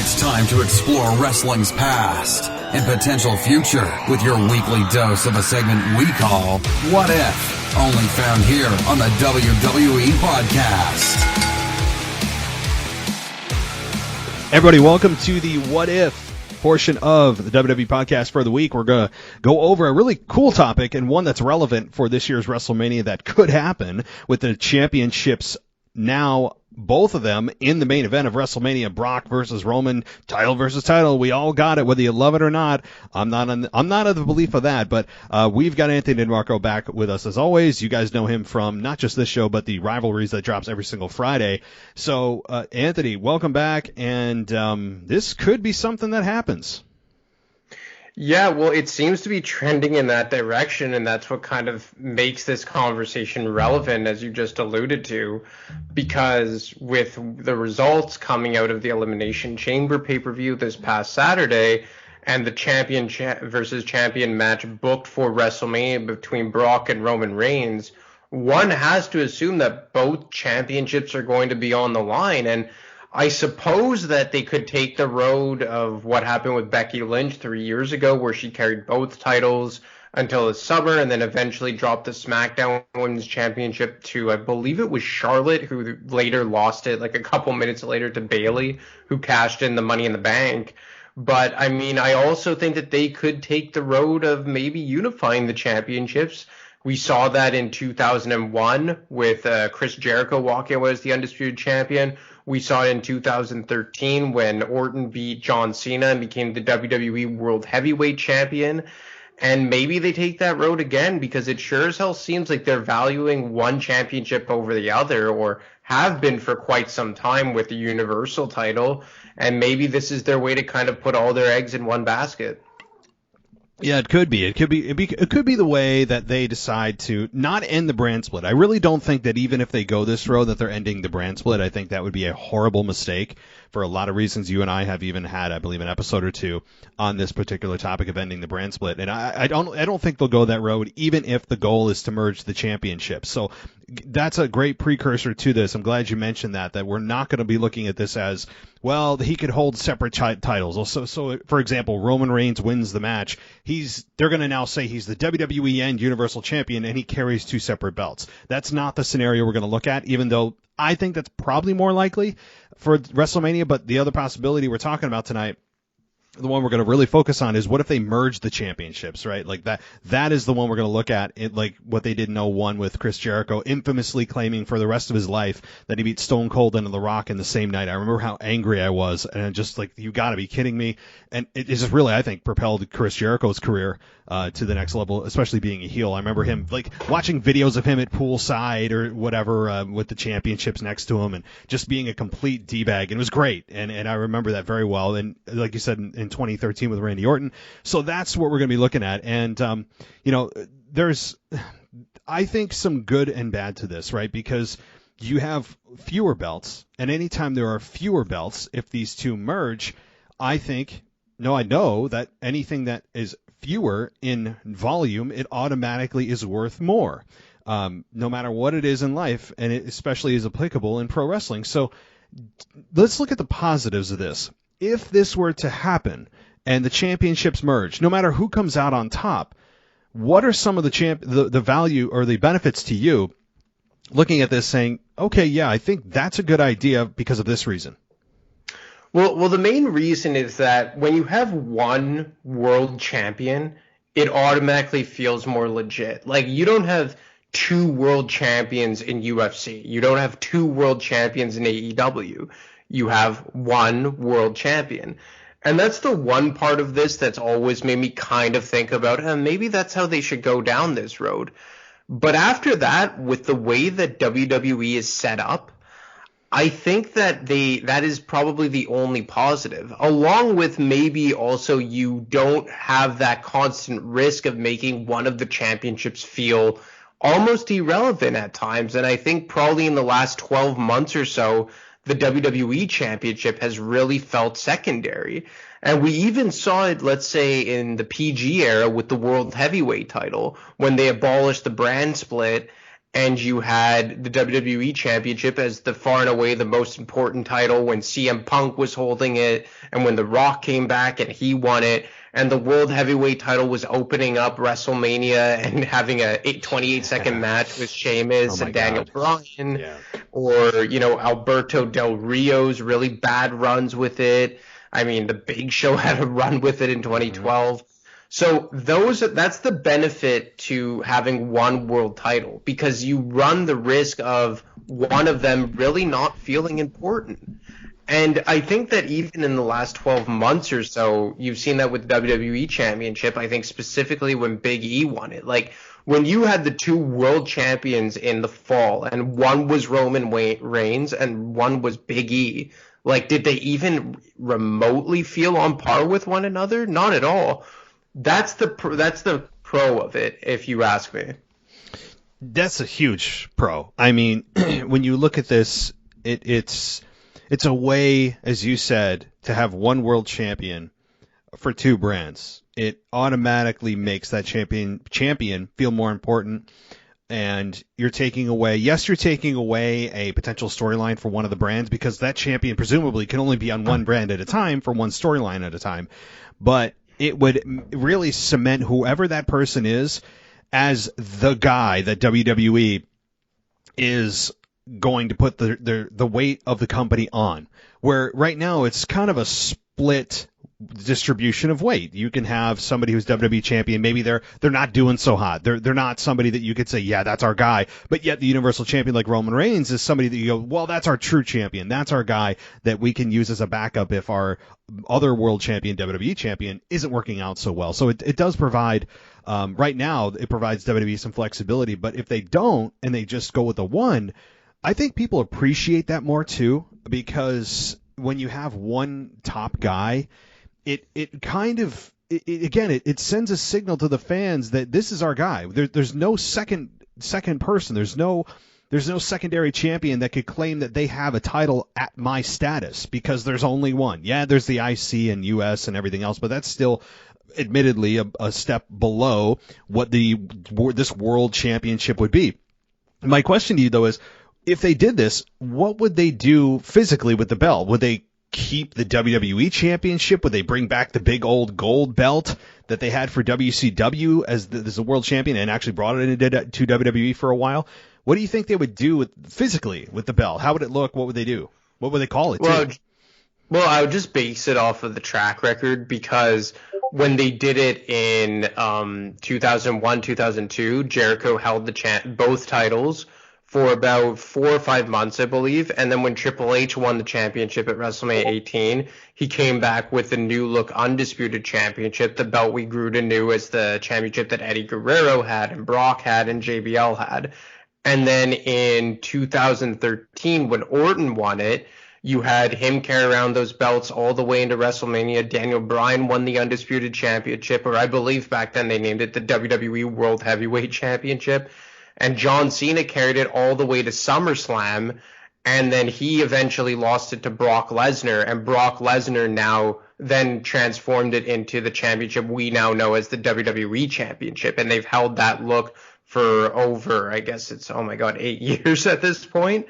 It's time to explore wrestling's past and potential future with your weekly dose of a segment we call What If? Only found here on the WWE Podcast. Everybody, welcome to the What If portion of the WWE Podcast for the week. We're going to go over a really cool topic and one that's relevant for this year's WrestleMania that could happen with the championships now, both of them in the main event of WrestleMania, Brock versus Roman, title versus title. We all got it, whether you love it or not. I'm not of the belief of that, but we've got Anthony DeMarco back with us as always. You guys know him from not just this show, but the rivalries that drops every single Friday. So, Anthony, welcome back, and this could be something that happens. Yeah, well, it seems to be trending in that direction, and that's what kind of makes this conversation relevant, as you just alluded to, because with the results coming out of the Elimination Chamber pay-per-view this past Saturday, and the champion versus champion match booked for WrestleMania between Brock and Roman Reigns, one has to assume that both championships are going to be on the line, and I suppose that they could take the road of what happened with Becky Lynch 3 years ago, where she carried both titles until the summer and then eventually dropped the SmackDown Women's Championship to, I believe it was Charlotte, who later lost it like a couple minutes later to Bayley, who cashed in the Money in the Bank. But, I mean, I also think that they could take the road of maybe unifying the championships. We saw that in 2001 with Chris Jericho walking away as the undisputed champion. We saw it in 2013 when Orton beat John Cena and became the WWE World Heavyweight Champion. And maybe they take that road again, because it sure as hell seems like they're valuing one championship over the other, or have been for quite some time with the Universal title. And maybe this is their way to kind of put all their eggs in one basket. Yeah, it could be. It could be the way that they decide to not end the brand split. I really don't think that even if they go this road that they're ending the brand split. I think that would be a horrible mistake for a lot of reasons. You and I have even had, I believe, an episode or two on this particular topic of ending the brand split. And I don't think they'll go that road, even if the goal is to merge the championships. So that's a great precursor to this. I'm glad you mentioned that we're not going to be looking at this as, well, he could hold separate titles. So for example, Roman Reigns wins the match. They're going to now say he's the WWE and Universal Champion, and he carries two separate belts. That's not the scenario we're going to look at, even though I think that's probably more likely for WrestleMania. But the other possibility we're talking about tonight, the one we're going to really focus on, is what if they merge the championships, right? Like that is the one we're going to look at, like what they did in 01 with Chris Jericho, infamously claiming for the rest of his life that he beat Stone Cold and The Rock in the same night. I remember how angry I was, and just like, you got to be kidding me. And it just really, I think, propelled Chris Jericho's career to the next level, especially being a heel. I remember him, like, watching videos of him at poolside or whatever with the championships next to him, and just being a complete D-bag. And it was great, and I remember that very well. And like you said, in 2013 with Randy Orton. So that's what we're going to be looking at. And, there's, I think, some good and bad to this, right? Because you have fewer belts, and anytime there are fewer belts, if these two merge, I know that anything that is fewer in volume, it automatically is worth more, no matter what it is in life, and it especially is applicable in pro wrestling. So let's look at the positives of this. If this were to happen and the championships merge, no matter who comes out on top, what are some of the value or the benefits to you looking at this saying, okay, yeah, I think that's a good idea because of this reason? Well, the main reason is that when you have one world champion, it automatically feels more legit. Like, you don't have two world champions in UFC. You don't have two world champions in AEW. You have one world champion. And that's the one part of this that's always made me kind of think about, and maybe that's how they should go down this road. But after that, with the way that WWE is set up, I think that that is probably the only positive, along with maybe also you don't have that constant risk of making one of the championships feel almost irrelevant at times. And I think probably in the last 12 months or so, the WWE Championship has really felt secondary. And we even saw it, let's say, in the PG era with the World Heavyweight title, when they abolished the brand split and you had the WWE Championship as the far and away the most important title when CM Punk was holding it, and when The Rock came back and he won it, and the World Heavyweight title was opening up WrestleMania and having a 28-second match with Sheamus and Daniel Bryan, or, you know, Alberto Del Rio's really bad runs with it. I mean, the Big Show had a run with it in 2012. So that's the benefit to having one world title, because you run the risk of one of them really not feeling important. And I think that even in the last 12 months or so, you've seen that with the WWE Championship, I think specifically when Big E won it. Like, when you had the two world champions in the fall, and one was Roman Reigns and one was Big E, like, did they even remotely feel on par with one another? Not at all. That's the pro of it, if you ask me. That's a huge pro. I mean, when you look at this, it's a way, as you said, to have one world champion for two brands. It automatically makes that champion feel more important. And you're taking away a potential storyline for one of the brands, because that champion presumably can only be on one brand at a time for one storyline at a time. But it would really cement whoever that person is as the guy that WWE is going to put the weight of the company on. Where right now it's kind of a split distribution of weight. You can have somebody who's WWE champion, maybe they're not doing so hot. They're not somebody that you could say, yeah, that's our guy. But yet the Universal Champion like Roman Reigns is somebody that you go, well, that's our true champion. That's our guy that we can use as a backup if our other world champion, WWE champion, isn't working out so well. So it does provide, right now, it provides WWE some flexibility. But if they don't and they just go with the one, I think people appreciate that more too, because when you have one top guy, it kind of sends a signal to the fans that this is our guy. There's no second person. There's no secondary champion that could claim that they have a title at my status, because there's only one. Yeah, there's the IC and US and everything else, but that's still admittedly a step below what this world championship would be. My question to you though is, if they did this, what would they do physically with the belt? Would they keep the WWE Championship? Would they bring back the big old gold belt that they had for WCW as the world champion and actually brought it to WWE for a while? What do you think they would do physically with the belt? How would it look? What would they do? What would they call it? Well, I would just base it off of the track record, because when they did it in 2001, 2002, Jericho held both titles for about 4 or 5 months, I believe. And then when Triple H won the championship at WrestleMania 18, he came back with the new look Undisputed Championship, the belt we grew to know as the championship that Eddie Guerrero had and Brock had and JBL had. And then in 2013, when Orton won it, you had him carry around those belts all the way into WrestleMania. Daniel Bryan won the Undisputed Championship, or I believe back then they named it the WWE World Heavyweight Championship. And John Cena carried it all the way to SummerSlam, and then he eventually lost it to Brock Lesnar, and Brock Lesnar now then transformed it into the championship we now know as the WWE Championship, and they've held that look for over, I guess it's, 8 years at this point.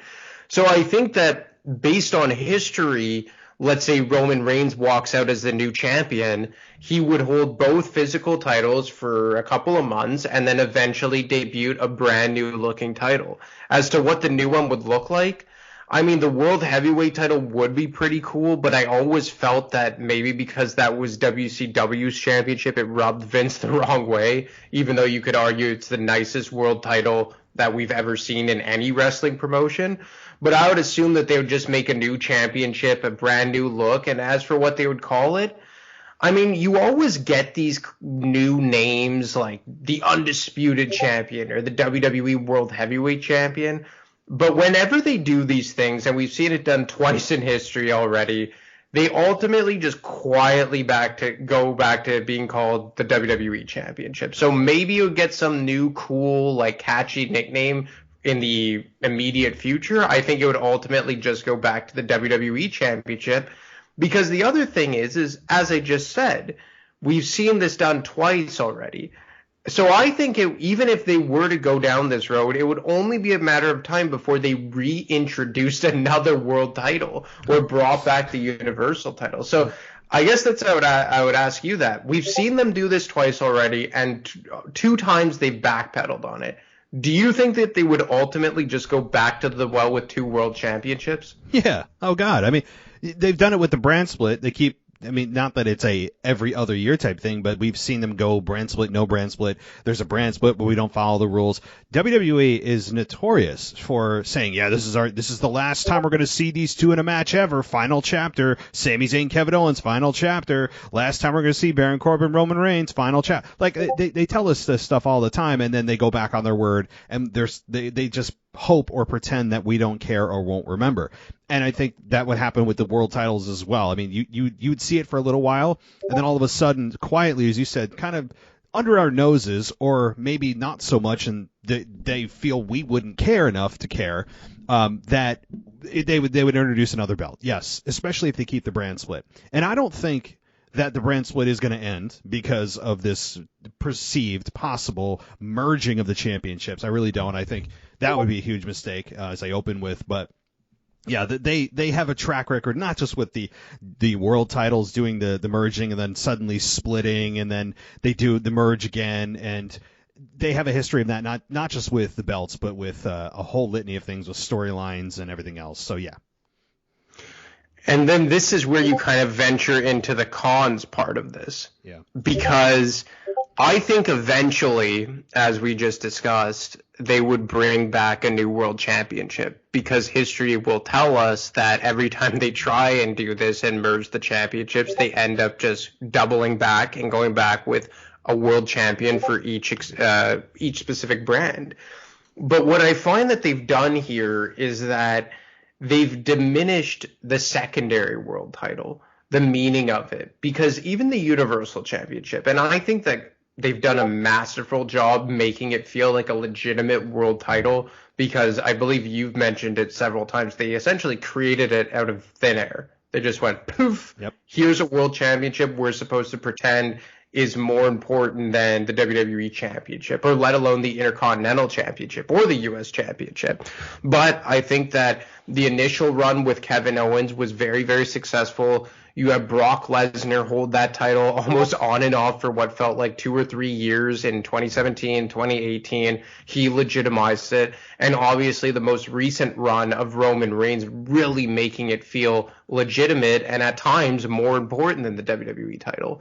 So I think that based on history, let's say Roman Reigns walks out as the new champion, he would hold both physical titles for a couple of months and then eventually debut a brand new looking title. As to what the new one would look like, I mean, the World Heavyweight title would be pretty cool, but I always felt that maybe because that was WCW's championship, it rubbed Vince the wrong way, even though you could argue it's the nicest world title that we've ever seen in any wrestling promotion. But I would assume that they would just make a new championship, a brand new look. And as for what they would call it, I mean, you always get these new names like the Undisputed Champion or the WWE World Heavyweight Champion. But whenever they do these things, and we've seen it done twice in history already, they ultimately just quietly go back to being called the WWE Championship. So maybe you'll get some new cool, like, catchy nickname in the immediate future. I think it would ultimately just go back to the WWE Championship, because the other thing is as I just said, we've seen this done twice already. So I think even if they were to go down this road, it would only be a matter of time before they reintroduced another world title or brought back the Universal title. So I guess that's how I would ask you that. We've seen them do this twice already, and two times they've backpedaled on it. Do you think that they would ultimately just go back to the well with 2 world championships? Yeah. Oh, God. I mean, they've done it with the brand split. They keep, I mean, not that it's a every other year type thing, but we've seen them go brand split, no brand split. There's a brand split, but we don't follow the rules. WWE is notorious for saying, yeah, this is the last time we're going to see these two in a match ever. Final chapter. Sami Zayn, Kevin Owens, final chapter. Last time we're going to see Baron Corbin, Roman Reigns, final chapter. Like, they tell us this stuff all the time, and then they go back on their word, and they just hope or pretend that we don't care or won't remember. And I think that would happen with the world titles as well. I mean, you'd see it for a little while, and then all of a sudden, quietly, as you said, kind of under our noses, or maybe not so much, and they feel we wouldn't care enough to care, that they would introduce another belt. Yes, especially if they keep the brand split. And I don't think that the brand split is going to end because of this perceived possible merging of the championships. I really don't. I think that would be a huge mistake, as I open with, but yeah, they have a track record, not just with the world titles doing the merging and then suddenly splitting, and then they do the merge again, and they have a history of that, not just with the belts, but with a whole litany of things with storylines and everything else. So yeah. And then this is where you kind of venture into the cons part of this. Yeah. Because I think eventually, as we just discussed, they would bring back a new world championship, because history will tell us that every time they try and do this and merge the championships, they end up just doubling back and going back with a world champion for each specific brand. But what I find that they've done here is that they've diminished the secondary world title, the meaning of it, because even the Universal Championship, and I think that they've done a masterful job making it feel like a legitimate world title, because I believe you've mentioned it several times. They essentially created it out of thin air. They just went, poof, yep. Here's a world championship we're supposed to pretend is more important than the WWE Championship, or let alone the Intercontinental Championship or the US Championship. But I think that the initial run with Kevin Owens was very, very successful. You have Brock Lesnar hold that title almost on and off for what felt like 2 or 3 years in 2017, 2018. He legitimized it. And obviously the most recent run of Roman Reigns really making it feel legitimate and at times more important than the WWE title.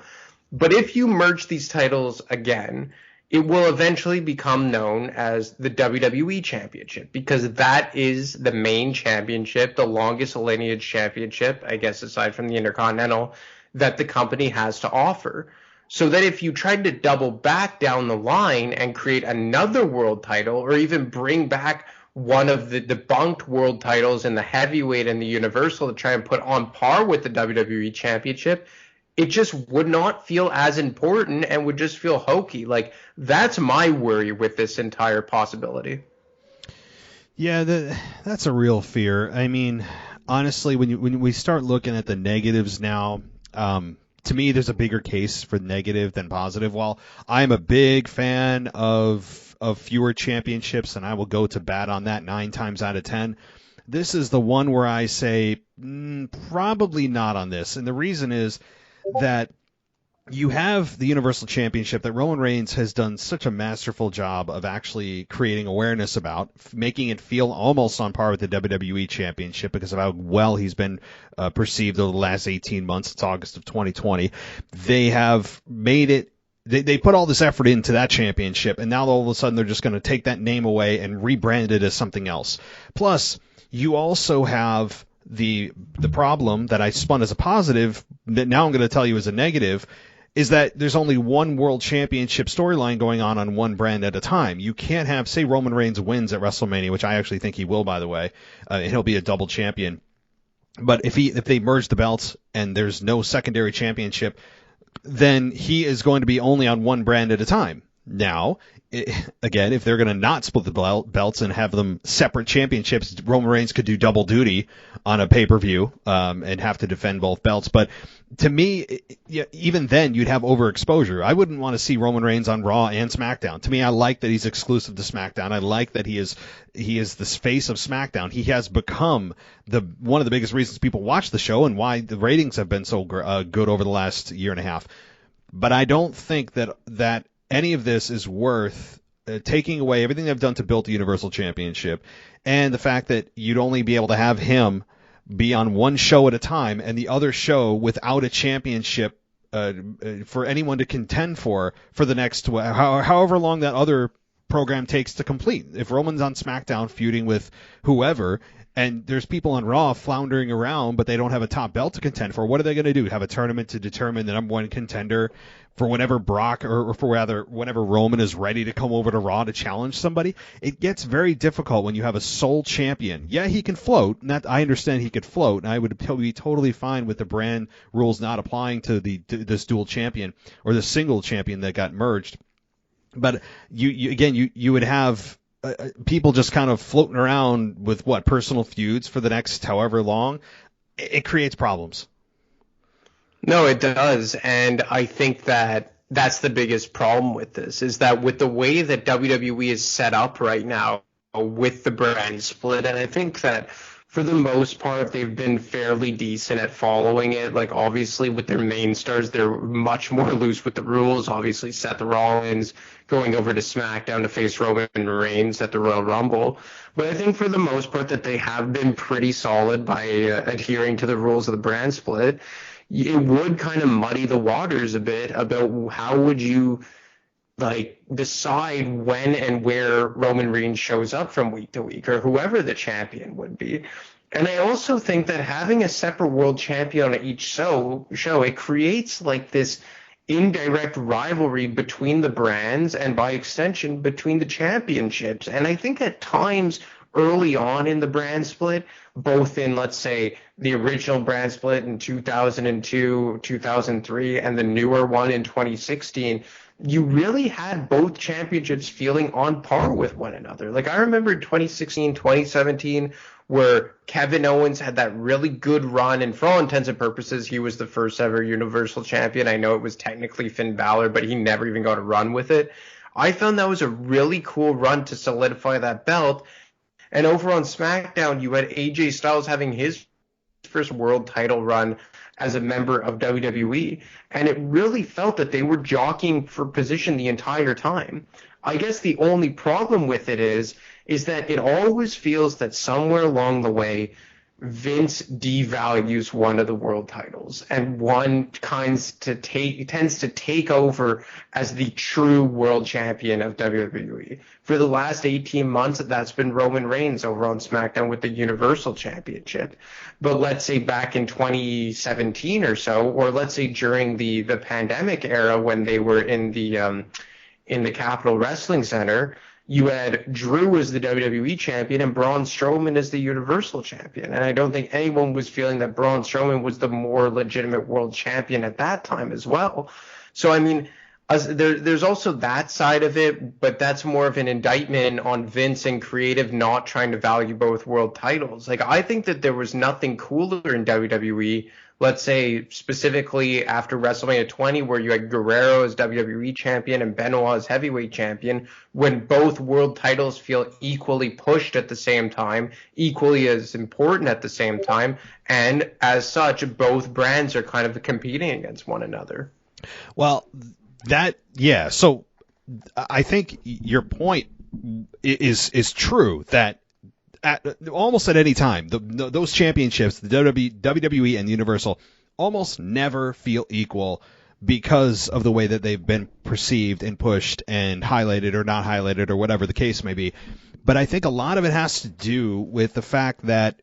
But if you merge these titles again, it will eventually become known as the WWE Championship, because that is the main championship, the longest lineage championship, I guess, aside from the Intercontinental, that the company has to offer. So that if you tried to double back down the line and create another world title, or even bring back one of the debunked world titles in the heavyweight and the Universal to try and put on par with the WWE Championship, it just would not feel as important and would just feel hokey. Like, that's my worry with this entire possibility. Yeah, that's a real fear. I mean, honestly, when we start looking at the negatives now, to me, there's a bigger case for negative than positive. While I'm a big fan of fewer championships, and I will go to bat on that 9 times out of 10, this is the one where I say probably not on this. And the reason is that you have the Universal Championship that Roman Reigns has done such a masterful job of actually creating awareness about, making it feel almost on par with the WWE Championship because of how well he's been perceived over the last 18 months. It's August of 2020. They have made it, they put all this effort into that championship, and now all of a sudden they're just going to take that name away and rebrand it as something else. Plus, you also have the problem that I spun as a positive that now I'm going to tell you as a negative, is that there's only one world championship storyline going on one brand at a time. You can't have, say, Roman Reigns wins at WrestleMania, which I actually think he will, by the way, and he'll be a double champion. But if they merge the belts and there's no secondary championship, then he is going to be only on one brand at a time. Now, again, if they're going to not split the belts and have them separate championships, Roman Reigns could do double duty on a pay-per-view and have to defend both belts. But to me, even then, you'd have overexposure. I wouldn't want to see Roman Reigns on Raw and SmackDown. To me, I like that he's exclusive to SmackDown. I like that he is the face of SmackDown. He has become one of the biggest reasons people watch the show and why the ratings have been so good over the last year and a half. But I don't think that any of this is worth taking away everything they've done to build the Universal Championship and the fact that you'd only be able to have him be on one show at a time and the other show without a championship for anyone to contend for the next however long that other program takes to complete. If Roman's on SmackDown feuding with whoever and there's people on Raw floundering around, but they don't have a top belt to contend for, what are they going to do? Have a tournament to determine the number one contender for whenever Brock or for rather whenever Roman is ready to come over to Raw to challenge somebody? It gets very difficult when you have a sole champion. Yeah, he can float. I understand he could float, and I would be totally fine with the brand rules not applying to this dual champion or the single champion that got merged. But you would have people just kind of floating around with personal feuds for the next however long. It creates problems. No, it does. And I think that that's the biggest problem with this, is that with the way that WWE is set up right now with the brand split, and I think that for the most part, they've been fairly decent at following it. Like, obviously, with their main stars, they're much more loose with the rules. Obviously, Seth Rollins going over to SmackDown to face Roman Reigns at the Royal Rumble. But I think for the most part that they have been pretty solid by adhering to the rules of the brand split. It would kind of muddy the waters a bit about how would you decide when and where Roman Reigns shows up from week to week, or whoever the champion would be. And I also think that having a separate world champion on each show, it creates this indirect rivalry between the brands and by extension between the championships. And I think at times early on in the brand split, both in, let's say, the original brand split in 2002, 2003, and the newer one in 2016, you really had both championships feeling on par with one another. I remember 2016, 2017, where Kevin Owens had that really good run, and for all intents and purposes, he was the first ever Universal Champion. I know it was technically Finn Balor, but he never even got a run with it. I found that was a really cool run to solidify that belt. And over on SmackDown, you had AJ Styles having his first world title run as a member of WWE, and it really felt that they were jockeying for position the entire time. I guess the only problem with it is that it always feels that somewhere along the way, Vince devalues one of the world titles, and one tends to take over as the true world champion of WWE. For the last 18 months, that's been Roman Reigns over on SmackDown with the Universal Championship. But let's say back in 2017 or so, or let's say during the pandemic era when they were in the Capitol Wrestling Center, you had Drew as the WWE champion and Braun Strowman as the Universal champion. And I don't think anyone was feeling that Braun Strowman was the more legitimate world champion at that time as well. So, I mean, there's also that side of it, but that's more of an indictment on Vince and creative not trying to value both world titles. I think that there was nothing cooler in WWE, let's say specifically after WrestleMania 20, where you had Guerrero as WWE champion and Benoit as heavyweight champion, when both world titles feel equally pushed at the same time, equally as important at the same time, and as such, both brands are kind of competing against one another. Well, so I think your point is true that almost at any time, those championships, the WWE and Universal, almost never feel equal because of the way that they've been perceived and pushed and highlighted or not highlighted or whatever the case may be. But I think a lot of it has to do with the fact that,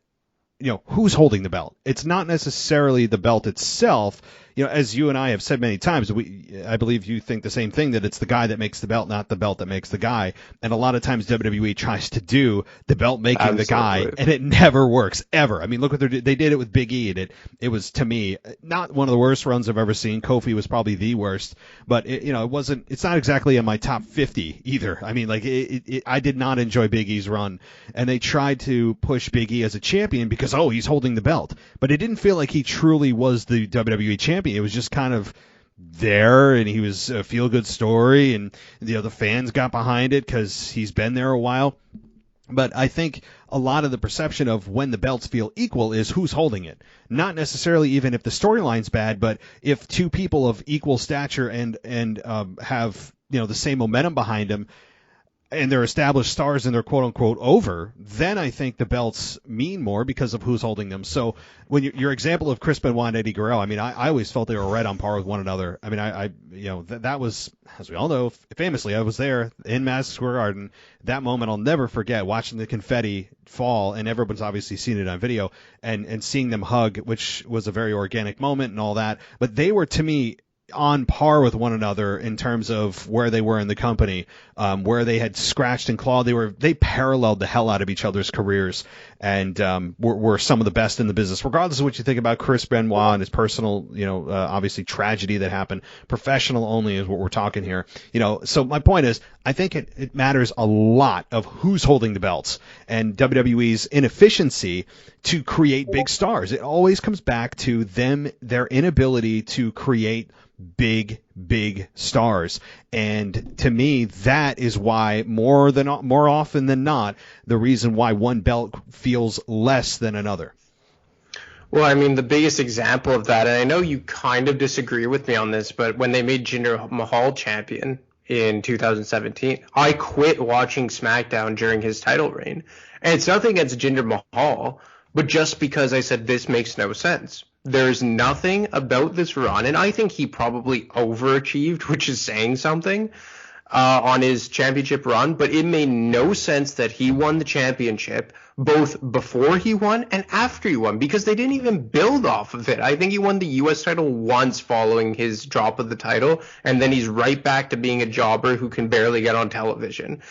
who's holding the belt. It's not necessarily the belt itself. as you and I have said many times, I believe you think the same thing, that it's the guy that makes the belt, not the belt that makes the guy. And a lot of times WWE tries to do the belt making the guy, and it never works ever. I mean, look what they did it with Big E, and it was, to me, not one of the worst runs I've ever seen. Kofi was probably the worst, but it's not exactly in my top 50 either. I mean, like I did not enjoy Big E's run, and they tried to push Big E as a champion because he's holding the belt, but it didn't feel like he truly was the WWE champion. It was just kind of there, and he was a feel-good story, and the fans got behind it because he's been there a while. But I think a lot of the perception of when the belts feel equal is who's holding it. Not necessarily even if the storyline's bad, but if two people of equal stature and have the same momentum behind them, and they're established stars and they're quote-unquote over, then I think the belts mean more because of who's holding them. So when your example of Chris Benoit and Eddie Guerrero, I mean, I always felt they were right on par with one another. I mean, that was, as we all know, famously, I was there in Madison Square Garden. That moment I'll never forget, watching the confetti fall, and everyone's obviously seen it on video, and seeing them hug, which was a very organic moment and all that. But they were, to me, on par with one another in terms of where they were in the company, where they had scratched and clawed. They paralleled the hell out of each other's careers, and were some of the best in the business, regardless of what you think about Chris Benoit and his personal, obviously tragedy that happened. Professional only is what we're talking here. So my point is, I think it matters a lot of who's holding the belts, and WWE's inefficiency to create big stars. It always comes back to their inability to create big stars. And to me, that is why more often than not, the reason why one belt feels less than another. Well, I mean, the biggest example of that, and I know you kind of disagree with me on this, but when they made Jinder Mahal champion in 2017, I quit watching SmackDown during his title reign. And it's nothing against Jinder Mahal, but just because I said this makes no sense. There's nothing about this run, and I think he probably overachieved, which is saying something, on his championship run, but it made no sense that he won the championship both before he won and after he won, because they didn't even build off of it. I think he won the U.S. title once following his drop of the title, and then he's right back to being a jobber who can barely get on television.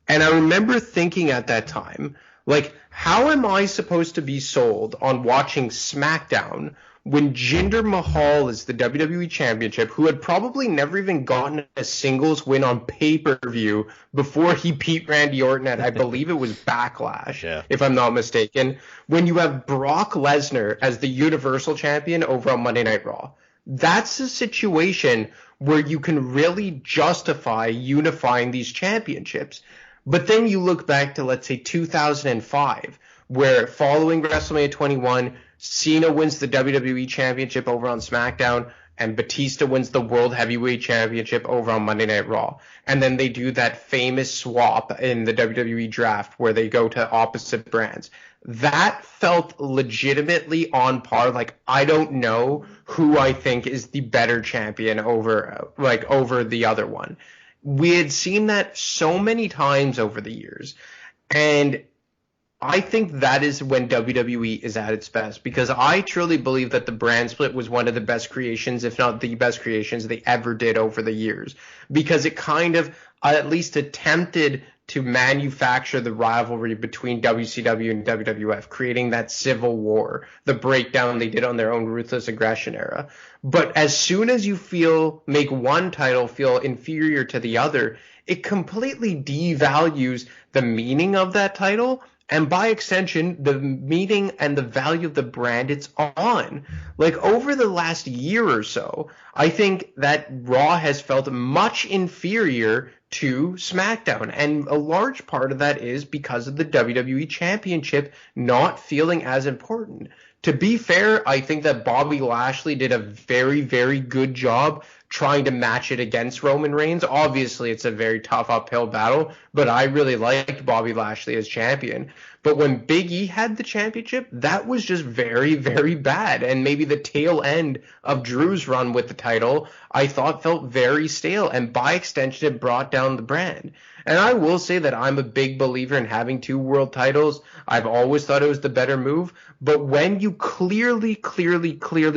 And I remember thinking at that time, like, how am I supposed to be sold on watching SmackDown when Jinder Mahal is the WWE Championship, who had probably never even gotten a singles win on pay-per-view before he beat Randy Orton at, I believe it was Backlash, if I'm not mistaken, when you have Brock Lesnar as the Universal Champion over on Monday Night Raw? That's a situation where you can really justify unifying these championships. But then you look back to, let's say, 2005, where following WrestleMania 21, Cena wins the WWE Championship over on SmackDown, and Batista wins the World Heavyweight Championship over on Monday Night Raw. And then they do that famous swap in the WWE draft where they go to opposite brands. That felt legitimately on par. Like, I don't know who I think is the better champion over the other one. We had seen that so many times over the years. And I think that is when WWE is at its best, because I truly believe that the brand split was one of the best creations, if not the best creations they ever did over the years, because it kind of at least attempted to manufacture the rivalry between WCW and WWF, creating that civil war, the breakdown they did on their own Ruthless Aggression era. But as soon as you make one title feel inferior to the other, it completely devalues the meaning of that title, and by extension, the meaning and the value of the brand it's on. Like, over the last year or so, I think that Raw has felt much inferior to SmackDown. And a large part of that is because of the WWE Championship not feeling as important. To be fair, I think that Bobby Lashley did a very, very good job trying to match it against Roman Reigns. Obviously, it's a very tough uphill battle, but I really liked Bobby Lashley as champion. But when Big E had the championship, that was just very, very bad. And maybe the tail end of Drew's run with the title, I thought felt very stale. And by extension, it brought down the brand. And I will say that I'm a big believer in having two world titles. I've always thought it was the better move. But when you clearly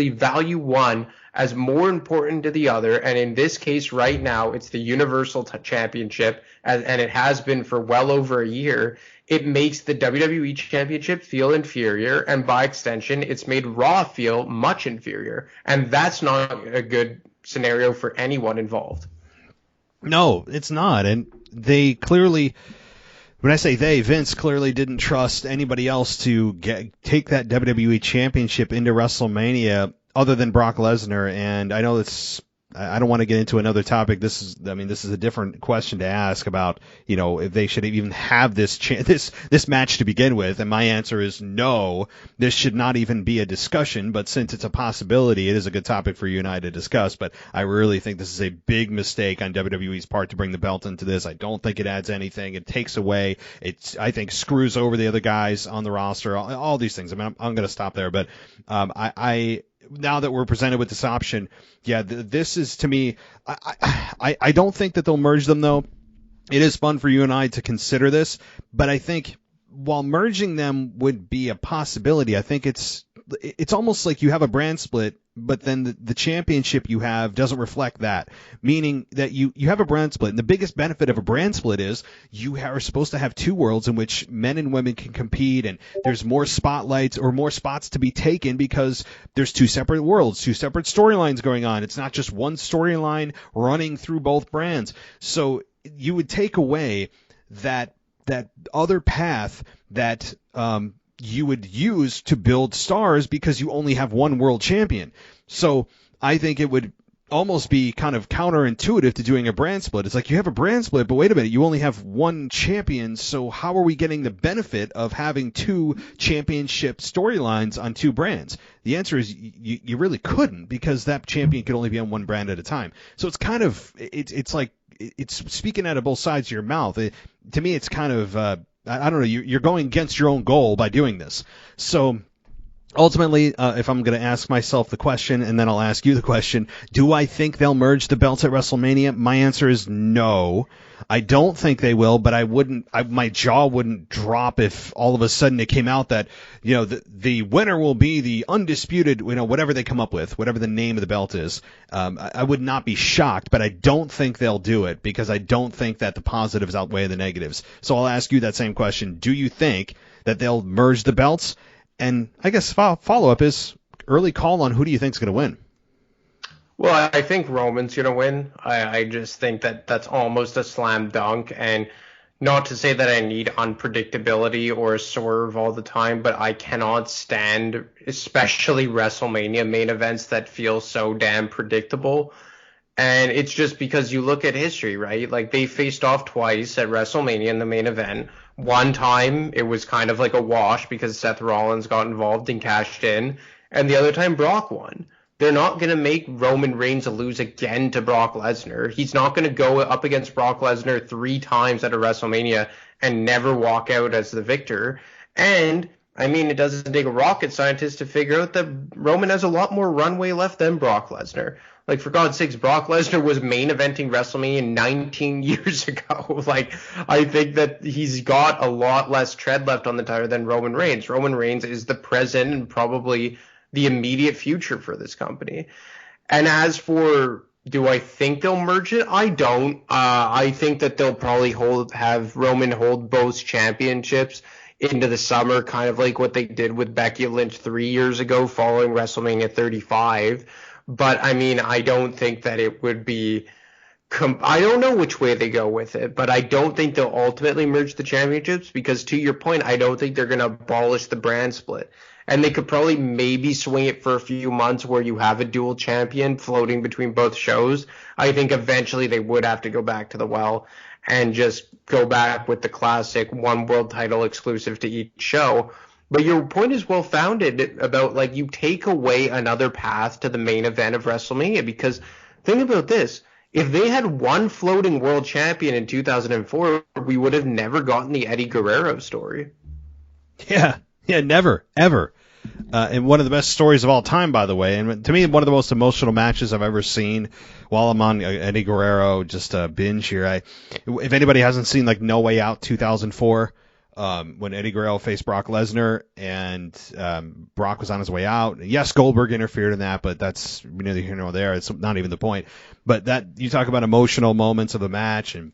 value one as more important to the other. And in this case right now, it's the Universal Championship, and it has been for well over a year. It makes the WWE Championship feel inferior, and by extension, it's made Raw feel much inferior. And that's not a good scenario for anyone involved. No, it's not. And they clearly, when I say they, Vince clearly didn't trust anybody else to take that WWE Championship into WrestleMania other than Brock Lesnar. And I know I don't want to get into another topic. This is a different question to ask about, if they should even have this match to begin with. And my answer is no. This should not even be a discussion. But since it's a possibility, it is a good topic for you and I to discuss. But I really think this is a big mistake on WWE's part to bring the belt into this. I don't think it adds anything. It takes away. I think screws over the other guys on the roster. All these things. I mean, I'm going to stop there. But now that we're presented with this option, this is, to me, I don't think that they'll merge them, though. It is fun for you and I to consider this, but I think while merging them would be a possibility, I think it's almost like you have a brand split, but then the championship you have doesn't reflect that, meaning that you have a brand split. And the biggest benefit of a brand split is you are supposed to have two worlds in which men and women can compete, and there's more spotlights or more spots to be taken because there's two separate worlds, two separate storylines going on. It's not just one storyline running through both brands. So you would take away that other path that you would use to build stars because you only have one world champion. So I think it would almost be kind of counterintuitive to doing a brand split. It's like you have a brand split, but wait a minute, you only have one champion, so how are we getting the benefit of having two championship storylines on two brands? The answer is you really couldn't, because that champion could only be on one brand at a time. So it's kind of, it's like, it's speaking out of both sides of your mouth. To me, it's kind of, I don't know, you're going against your own goal by doing this. So ultimately, if I'm going to ask myself the question, and then I'll ask you the question, do I think they'll merge the belts at WrestleMania? My answer is no. I don't think they will, but my jaw wouldn't drop if all of a sudden it came out that, the winner will be the undisputed, whatever they come up with, whatever the name of the belt is. I would not be shocked, but I don't think they'll do it, because I don't think that the positives outweigh the negatives. So I'll ask you that same question. Do you think that they'll merge the belts? And I guess follow-up is early call on who do you think is going to win? Well, I think Roman's going to win. I just think that that's almost a slam dunk. And not to say that I need unpredictability or a swerve all the time, but I cannot stand, especially WrestleMania main events that feel so damn predictable. And it's just because you look at history, right? Like, they faced off twice at WrestleMania in the main event. One time it was kind of like a wash because Seth Rollins got involved and cashed in. And the other time Brock won. They're not going to make Roman Reigns lose again to Brock Lesnar. He's not going to go up against Brock Lesnar 3 times at a WrestleMania and never walk out as the victor. And, I mean, it doesn't take a rocket scientist to figure out that Roman has a lot more runway left than Brock Lesnar. Like, for God's sakes, Brock Lesnar was main eventing WrestleMania 19 years ago. Like, I think that he's got a lot less tread left on the tire than Roman Reigns. Roman Reigns is the present and probably the immediate future for this company. And as for, do I think they'll merge it? I don't. I think that they'll probably have Roman hold both championships into the summer, kind of like what they did with Becky Lynch 3 years ago following WrestleMania 35. But, I mean, I don't think that it would be I don't know which way they go with it, but I don't think they'll ultimately merge the championships because, to your point, I don't think they're going to abolish the brand split. And they could probably maybe swing it for a few months where you have a dual champion floating between both shows. I think eventually they would have to go back to the well and just go back with the classic one world title exclusive to each show. But your point is well founded about, like, you take away another path to the main event of WrestleMania, because think about this. If they had one floating world champion in 2004, we would have never gotten the Eddie Guerrero story. Yeah, never, ever. And one of the best stories of all time, by the way. And to me, one of the most emotional matches I've ever seen while I'm on Eddie Guerrero, just a binge here. If anybody hasn't seen, like, No Way Out 2004, when Eddie Guerrero faced Brock Lesnar and Brock was on his way out. Yes, Goldberg interfered in that, but that's neither here nor there. It's not even the point. But that you talk about emotional moments of a match and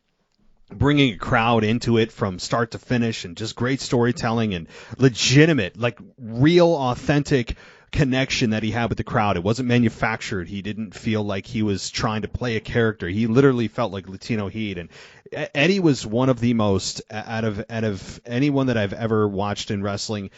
bringing a crowd into it from start to finish and just great storytelling and legitimate, like real, authentic connection that he had with the crowd. It wasn't manufactured. He didn't feel like he was trying to play a character. He literally felt like Latino Heat. And Eddie was one of the most, out of anyone that I've ever watched in wrestling,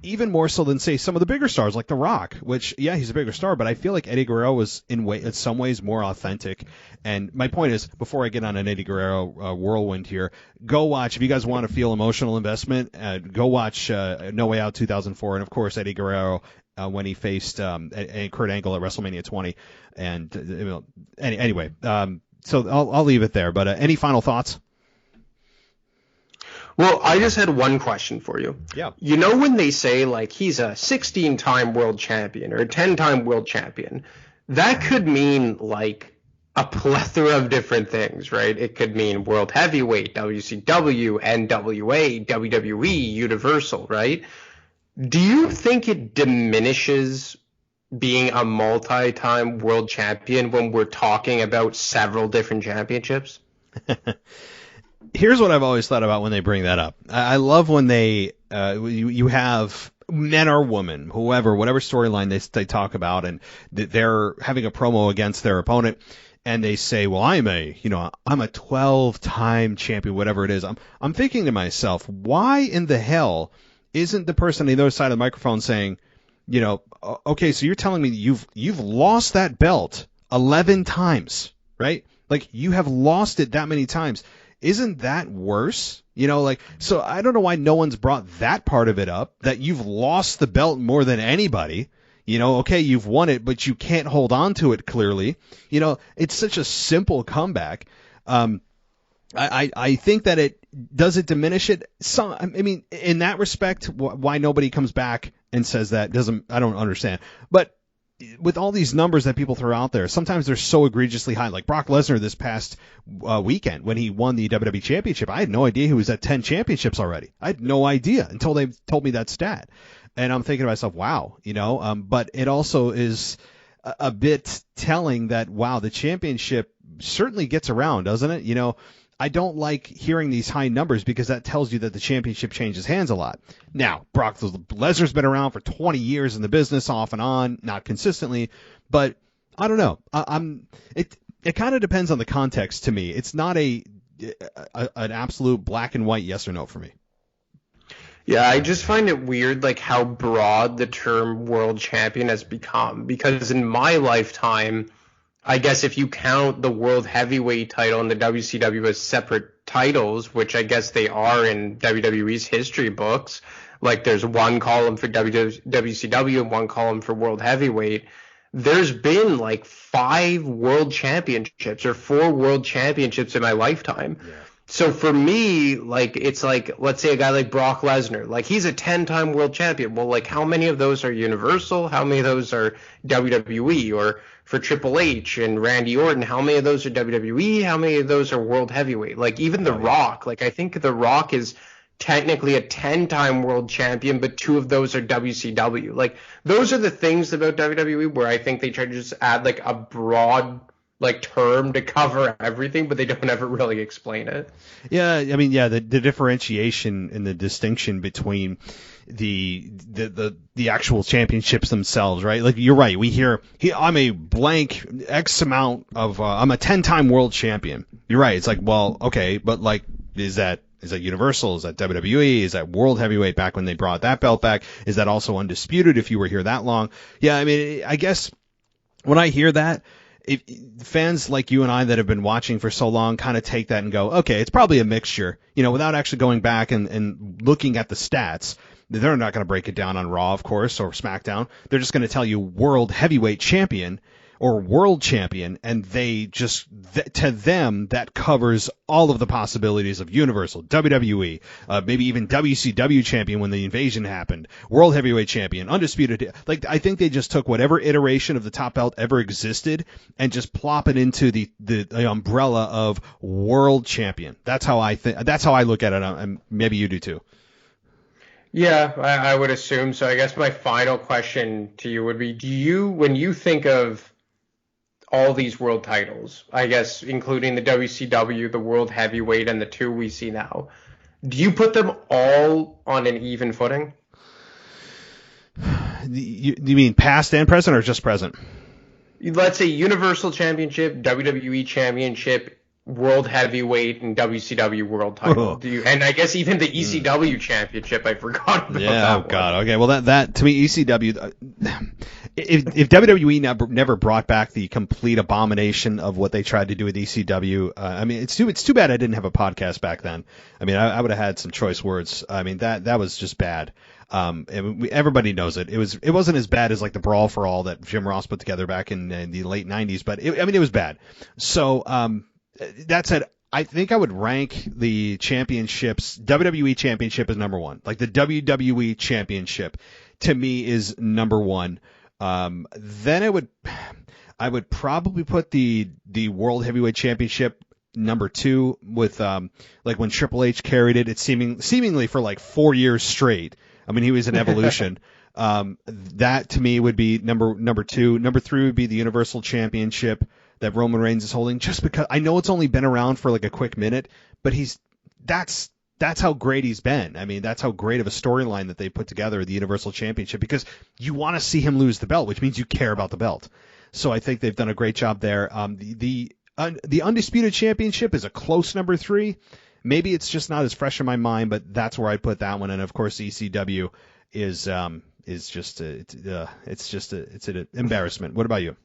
even more so than, say, some of the bigger stars like The Rock, which, yeah, he's a bigger star, but I feel like Eddie Guerrero was in some ways more authentic. And my point is, before I get on an Eddie Guerrero whirlwind here, go watch, if you guys want to feel emotional investment, go watch No Way Out 2004, and of course Eddie Guerrero when he faced Kurt Angle at WrestleMania 20. And anyway, so I'll leave it there. But any final thoughts? Well, I just had one question for you. Yeah. You know when they say, like, he's a 16-time world champion or a 10-time world champion, that could mean, like, a plethora of different things, right? It could mean world heavyweight, WCW, NWA, WWE, Universal, right? Do you think it diminishes being a multi-time world champion when we're talking about several different championships? Here's what I've always thought about when they bring that up. I love when they you have men or women, whoever, whatever storyline they talk about, and they're having a promo against their opponent, and they say, well, I'm a 12-time champion, whatever it is. I'm thinking to myself, why in the hell isn't the person on the other side of the microphone saying, okay, so you're telling me you've lost that belt 11 times, right? Like, you have lost it that many times. Isn't that worse? So I don't know why no one's brought that part of it up, that you've lost the belt more than anybody. Okay, you've won it, but you can't hold on to it clearly. It's such a simple comeback. I think that it diminish it. In that respect, why nobody comes back and says that I don't understand. But with all these numbers that people throw out there, sometimes they're so egregiously high. Like Brock Lesnar this past weekend when he won the WWE Championship, I had no idea he was at 10 championships already. I had no idea until they told me that stat. And I'm thinking to myself, wow, but it also is a bit telling that, wow, the championship certainly gets around, doesn't it? I don't like hearing these high numbers because that tells you that the championship changes hands a lot. Now, Brock Lesnar's been around for 20 years in the business, off and on, not consistently, but I don't know. It kind of depends on the context to me. It's not an absolute black and white yes or no for me. Yeah, I just find it weird, like, how broad the term world champion has become, because in my lifetime, I guess if you count the world heavyweight title and the WCW as separate titles, which I guess they are in WWE's history books, like there's one column for WCW and one column for world heavyweight, there's been like 5 world championships or 4 world championships in my lifetime. Yeah. So for me, like, it's like, let's say a guy like Brock Lesnar, like, he's a 10-time world champion. Well, like, how many of those are Universal? How many of those are WWE? Or for Triple H and Randy Orton, how many of those are WWE? How many of those are world heavyweight? Like, even The Rock, like, I think The Rock is technically a 10-time world champion, but 2 of those are WCW. Like, those are the things about WWE where I think they try to just add, like, a broad, like, term to cover everything, but they don't ever really explain it. Yeah, I mean, yeah, the differentiation and the distinction between the actual championships themselves, right? Like, you're right. We hear, I'm a blank X amount of, I'm a 10-time world champion. You're right. It's like, well, okay, but like, is that Universal? Is that WWE? Is that World Heavyweight back when they brought that belt back? Is that also undisputed if you were here that long? Yeah, I mean, I guess when I hear that, if fans like you and I that have been watching for so long kind of take that and go, okay, it's probably a mixture, without actually going back and looking at the stats. They're not going to break it down on Raw, of course, or SmackDown. They're just going to tell you World Heavyweight Champion or World Champion, and they just, to them, that covers all of the possibilities of Universal, WWE, maybe even WCW Champion when the invasion happened, World Heavyweight Champion, Undisputed. Like, I think they just took whatever iteration of the top belt ever existed and just plop it into the umbrella of World Champion. That's how I think. That's how I look at it, and maybe you do too. Yeah, I would assume so. I guess my final question to you would be, when you think of all these world titles, I guess including the WCW, the World Heavyweight, and the two we see now, do you put them all on an even footing? You mean past and present, or just present? Let's say Universal Championship, WWE Championship, World Heavyweight, and WCW World Title. And I guess even the ECW Championship, I forgot about Yeah, that oh god. one. Okay, well that to me, ECW. If WWE never brought back the complete abomination of what they tried to do with ECW, I mean, it's too bad I didn't have a podcast back then. I mean, I would have had some choice words. I mean, that was just bad. Everybody knows it. It wasn't as bad as like the Brawl for All that Jim Ross put together back in the late '90s, but it was bad. So that said, I think I would rank the championships. WWE Championship is number one. Like the WWE Championship to me is number one. Then I would probably put the World Heavyweight Championship number two with like when Triple H carried it. It's seemingly for like 4 years straight. I mean, he was an evolution. That to me would be number two. Number three would be the Universal Championship that Roman Reigns is holding, just because I know it's only been around for like a quick minute, but that's how great he's been. I mean, that's how great of a storyline that they put together, the Universal Championship, because you want to see him lose the belt, which means you care about the belt. So I think they've done a great job there. The Undisputed Championship is a close number three. Maybe it's just not as fresh in my mind, but that's where I put that one. And of course, ECW is just it's an embarrassment. What about you?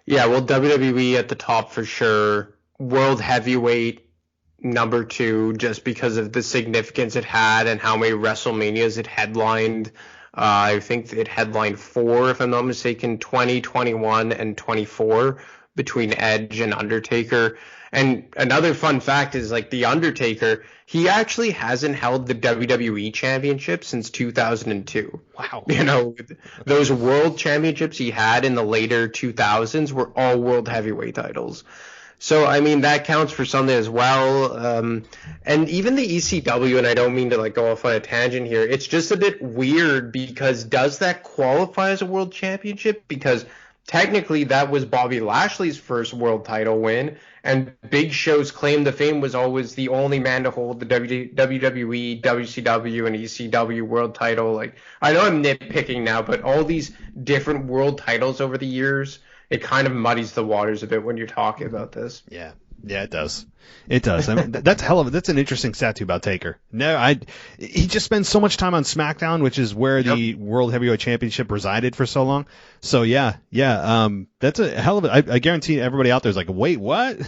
Yeah, well, WWE at the top for sure. World Heavyweight number two, just because of the significance it had and how many WrestleManias it headlined. I think it headlined 4, if I'm not mistaken, 20, 21, and 24 between Edge and Undertaker. And another fun fact is, like, The Undertaker, he actually hasn't held the WWE Championship since 2002. Wow. You know, those world championships he had in the later 2000s were all world heavyweight titles. So, I mean, that counts for something as well. And even the ECW, and I don't mean to like go off on a tangent here, it's just a bit weird because does that qualify as a world championship? Because technically that was Bobby Lashley's first world title win, and Big Show's claim to fame was always the only man to hold the WWE, WCW, and ECW world title. Like, I know I'm nitpicking now, but all these different world titles over the years, it kind of muddies the waters a bit when you're talking about this. Yeah, it does. It does. I mean, that's that's an interesting stat too about Taker. No, he just spends so much time on SmackDown, which is where the World Heavyweight Championship resided for so long. So yeah. That's a hell of it. I guarantee everybody out there is like, wait, what?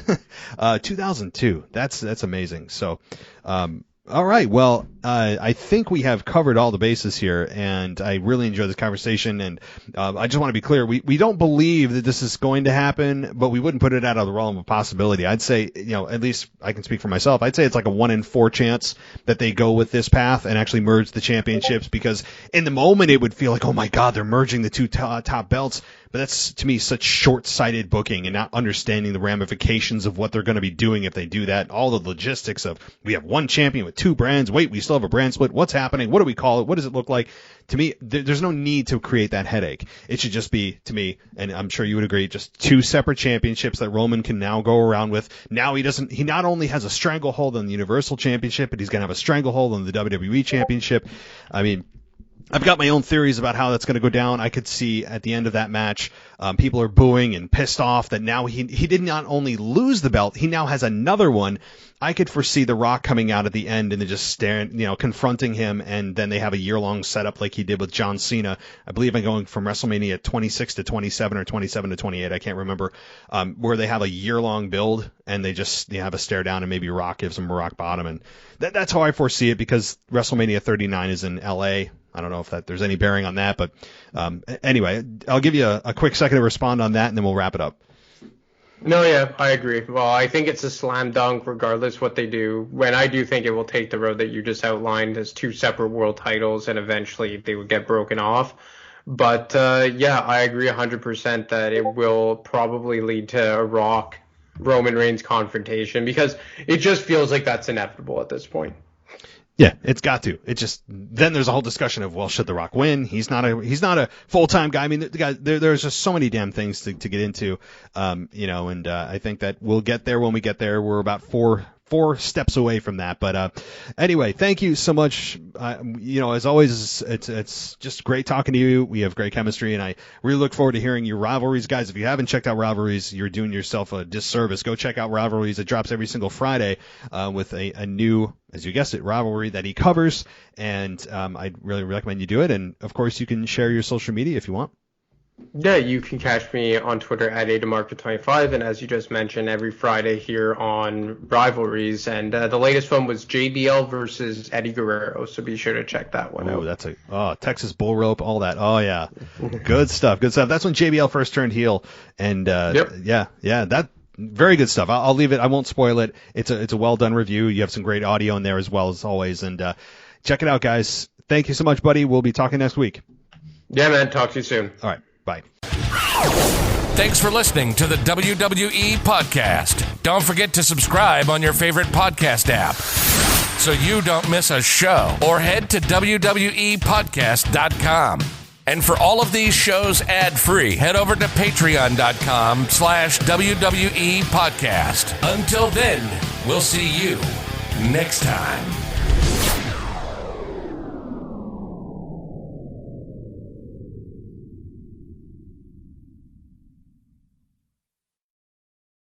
2002. That's amazing. So, all right. Well, I think we have covered all the bases here, and I really enjoyed this conversation. And I just want to be clear: we don't believe that this is going to happen, but we wouldn't put it out of the realm of possibility. I'd say, at least I can speak for myself. I'd say it's like a 1 in 4 chance that they go with this path and actually merge the championships, because in the moment it would feel like, oh my God, they're merging the two top belts. But that's, to me, such short-sighted booking and not understanding the ramifications of what they're going to be doing if they do that. All the logistics of, we have one champion with 2 brands. Wait, we still have a brand split. What's happening? What do we call it? What does it look like? To me, there's no need to create that headache. It should just be, to me, and I'm sure you would agree, just 2 separate championships that Roman can now go around with. Now he not only has a stranglehold on the Universal Championship, but he's going to have a stranglehold on the WWE Championship. I mean, I've got my own theories about how that's going to go down. I could see at the end of that match, people are booing and pissed off that now he did not only lose the belt, he now has another one. I could foresee The Rock coming out at the end and then just staring, confronting him, and then they have a year-long setup like he did with John Cena. I believe I'm going from WrestleMania 26 to 27 or 27 to 28, I can't remember, where they have a year-long build and they just have a stare down and maybe Rock gives him a rock bottom. And that's how I foresee it, because WrestleMania 39 is in L.A., I don't know if there's any bearing on that, but anyway, I'll give you a quick second to respond on that, and then we'll wrap it up. No, yeah, I agree. Well, I think it's a slam dunk regardless what they do. When I do think it will take the road that you just outlined as 2 separate world titles, and eventually they would get broken off. But yeah, I agree 100% that it will probably lead to a Roman Reigns confrontation, because it just feels like that's inevitable at this point. Yeah, it's got to. It just then there's a whole discussion of, well, should The Rock win? He's not a full-time guy. I mean, there's just so many damn things to get into, and I think that we'll get there when we get there. We're about four steps away from that. But anyway, thank you so much. As always, it's just great talking to you. We have great chemistry, and I really look forward to hearing your Rivalries, guys. If you haven't checked out Rivalries, you're doing yourself a disservice. Go check out Rivalries. It drops every single Friday with a new, as you guessed it, rivalry that he covers, and I'd really recommend you do it. And of course, you can share your social media if you want. Yeah, you can catch me on Twitter at AdaMarket25, and as you just mentioned, every Friday here on Rivalries. And the latest one was JBL versus Eddie Guerrero, so be sure to check that one out. Oh, that's Texas Bull Rope, all that. Oh, yeah. Good stuff. That's when JBL first turned heel, and that very good stuff. I'll leave it. I won't spoil it. It's a well done review. You have some great audio in there as well as always, and check it out, guys. Thank you so much, buddy. We'll be talking next week. Yeah, man. Talk to you soon. All right. Bye. Thanks for listening to the WWE Podcast. Don't forget to subscribe on your favorite podcast app so you don't miss a show, or head to WWEpodcast.com. And for all of these shows ad-free, head over to patreon.com/WWE Podcast. Until then, we'll see you next time.